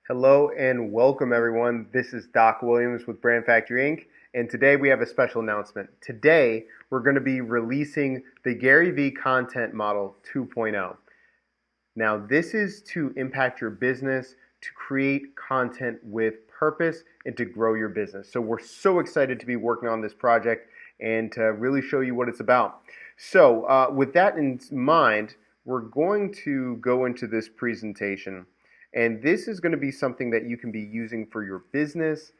Hello and welcome everyone. This is Doc Williams with Brand Factory Inc. And today we have a special announcement. Today we're going to be releasing the GaryVee Content Model 2.0. Now this is to impact your business, to create content with purpose, and to grow your business. So we're so excited to be working on this project and to really show you what it's about. So with that in mind, we're going to go into this presentation. And this is going to be something that you can be using for your business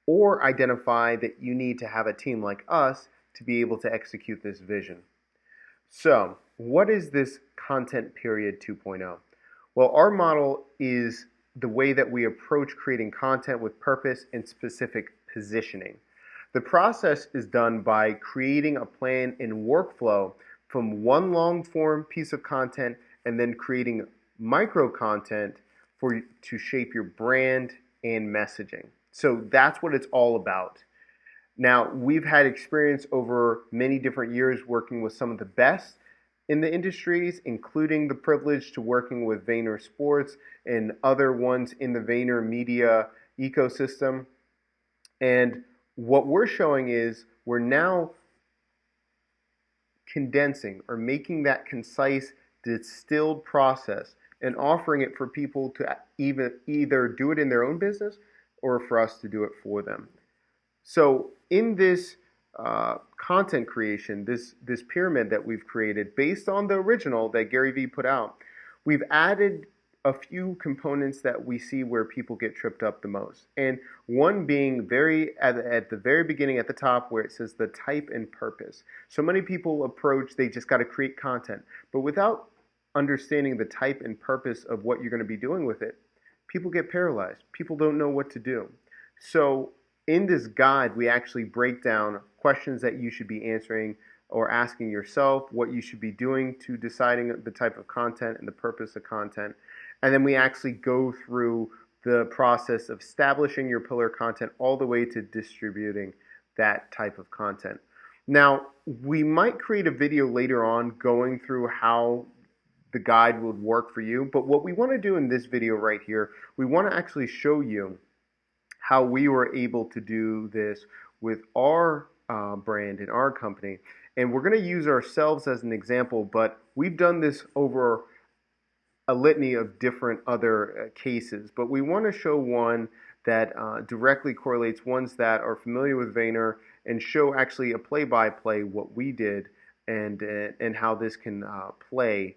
or identify that you need to have a team like us to be able to execute this vision. So, what is this Content Period 2.0? Well, our model is the way that we approach creating content with purpose and specific positioning. The process is done by creating a plan and workflow from one long form piece of content and then creating micro content to shape your brand and messaging. So that's what it's all about. Now, we've had experience over many different years working with some of the best in the industries, including the privilege to working with Vayner Sports and other ones in the Vayner media ecosystem. And what we're showing is we're now condensing or making that concise, distilled process and offering it for people to either do it in their own business or for us to do it for them. So in this content creation, this pyramid that we've created based on the original that GaryVee put out, we've added a few components that we see where people get tripped up the most. And one being at the very beginning at the top where it says the type and purpose. So many people approach, they just got to create content. But without understanding the type and purpose of what you're going to be doing with it, people get paralyzed. People don't know what to do. So in this guide, we actually break down questions that you should be answering or asking yourself, what you should be doing to deciding the type of content and the purpose of content. And then we actually go through the process of establishing your pillar content all the way to distributing that type of content. Now, we might create a video later on going through how the guide would work for you. But what we want to do in this video right here, we want to actually show you how we were able to do this with our brand and our company. And we're going to use ourselves as an example, but we've done this over a litany of different other cases. But we want to show one that directly correlates, ones that are familiar with Vayner, and show actually a play-by-play what we did and how this can play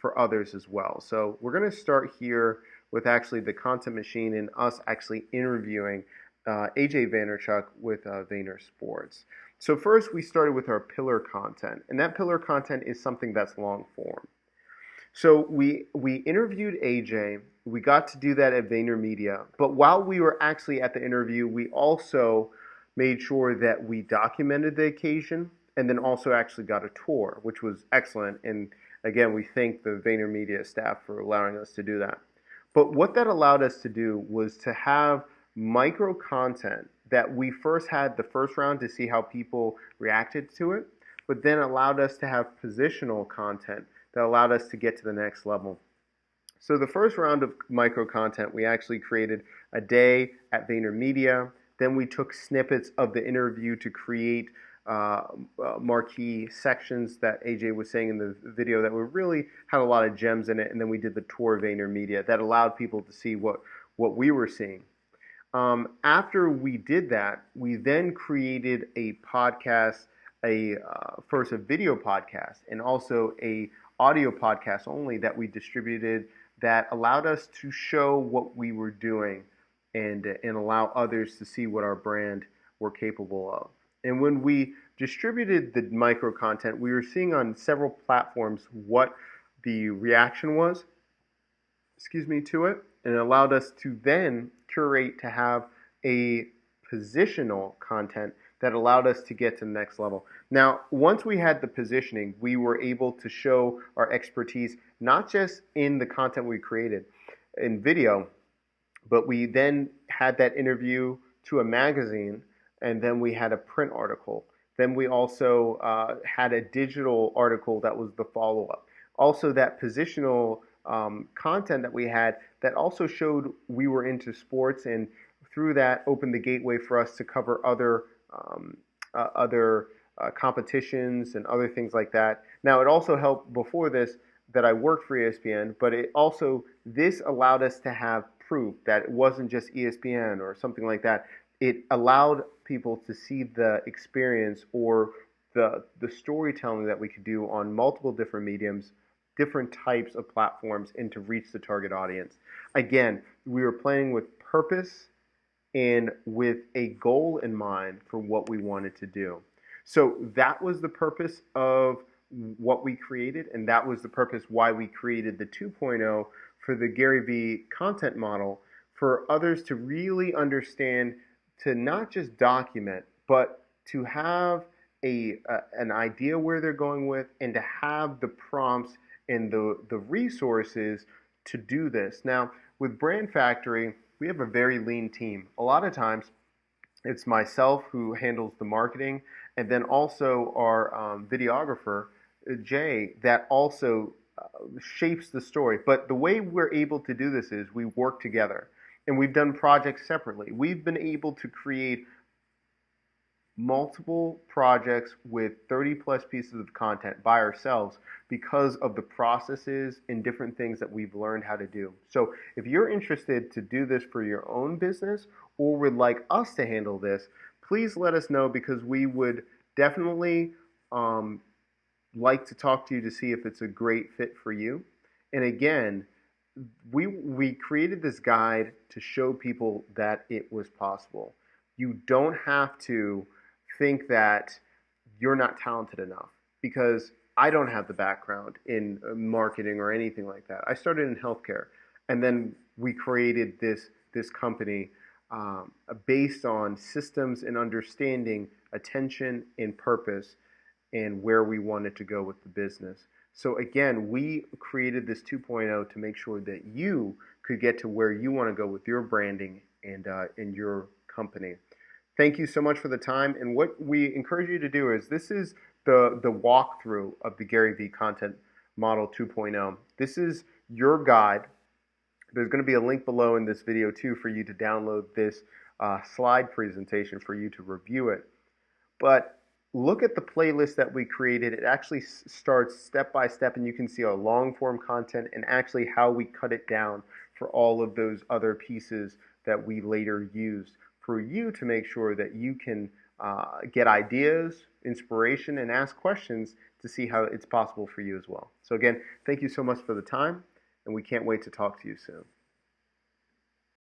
for others as well. So we're going to start here with actually the content machine and us actually interviewing AJ Vaynerchuk with Vayner Sports. So first we started with our pillar content, and that pillar content is something that's long form. So we interviewed AJ. We got to do that at Vayner Media, but while we were actually at the interview, we also made sure that we documented the occasion and then also actually got a tour, which was excellent. And again, we thank the Vayner Media staff for allowing us to do that. But what that allowed us to do was to have micro content that we first had the first round to see how people reacted to it, but then allowed us to have positional content that allowed us to get to the next level. So the first round of micro content, we actually created a day at Vayner Media. Then we took snippets of the interview to create marquee sections that AJ was saying in the video that were really had a lot of gems in it, and then we did the tour of Vayner Media that allowed people to see what we were seeing. After we did that, we then created a podcast, first a video podcast and also a audio podcast only that we distributed that allowed us to show what we were doing and allow others to see what our brand were capable of. And when we distributed the micro content, we were seeing on several platforms what the reaction was, to it, and it allowed us to then curate to have a positional content that allowed us to get to the next level. Now, once we had the positioning, we were able to show our expertise, not just in the content we created in video, but we then had that interview to a magazine, and then we had a print article. Then we also had a digital article that was the follow-up. Also, that positional content that we had that also showed we were into sports, and through that opened the gateway for us to cover other competitions and other things like that. Now, it also helped before this that I worked for ESPN, but this allowed us to have proof that it wasn't just ESPN or something like that. It allowed people to see the experience or the storytelling that we could do on multiple different mediums, different types of platforms, and to reach the target audience. Again, we were playing with purpose and with a goal in mind for what we wanted to do. So that was the purpose of what we created, and that was the purpose why we created the 2.0 for the GaryVee content model, for others to really understand, to not just document, but to have an idea where they're going with, and to have the prompts and the resources to do this. Now, with Brand Factory, we have a very lean team. A lot of times, it's myself who handles the marketing, and then also our videographer, Jay, that also shapes the story. But the way we're able to do this is we work together, and we've done projects separately. We've been able to create multiple projects with 30 plus pieces of content by ourselves because of the processes and different things that we've learned how to do. So if you're interested to do this for your own business or would like us to handle this, please let us know, because we would definitely like to talk to you to see if it's a great fit for you. And again, we created this guide to show people that it was possible. You don't have to think that you're not talented enough, because I don't have the background in marketing or anything like that. I started in healthcare, and then we created this company based on systems and understanding attention and purpose and where we wanted to go with the business. So again, we created this 2.0 to make sure that you could get to where you want to go with your branding and in your company. Thank you so much for the time. And what we encourage you to do is, this is the walkthrough of the GaryVee Content Model 2.0. This is your guide. There's going to be a link below in this video too for you to download this slide presentation for you to review it. But look at the playlist that we created. It actually starts step by step, and you can see our long form content and actually how we cut it down for all of those other pieces that we later used for you to make sure that you can get ideas, inspiration, and ask questions to see how it's possible for you as well. So again, thank you so much for the time, and we can't wait to talk to you soon.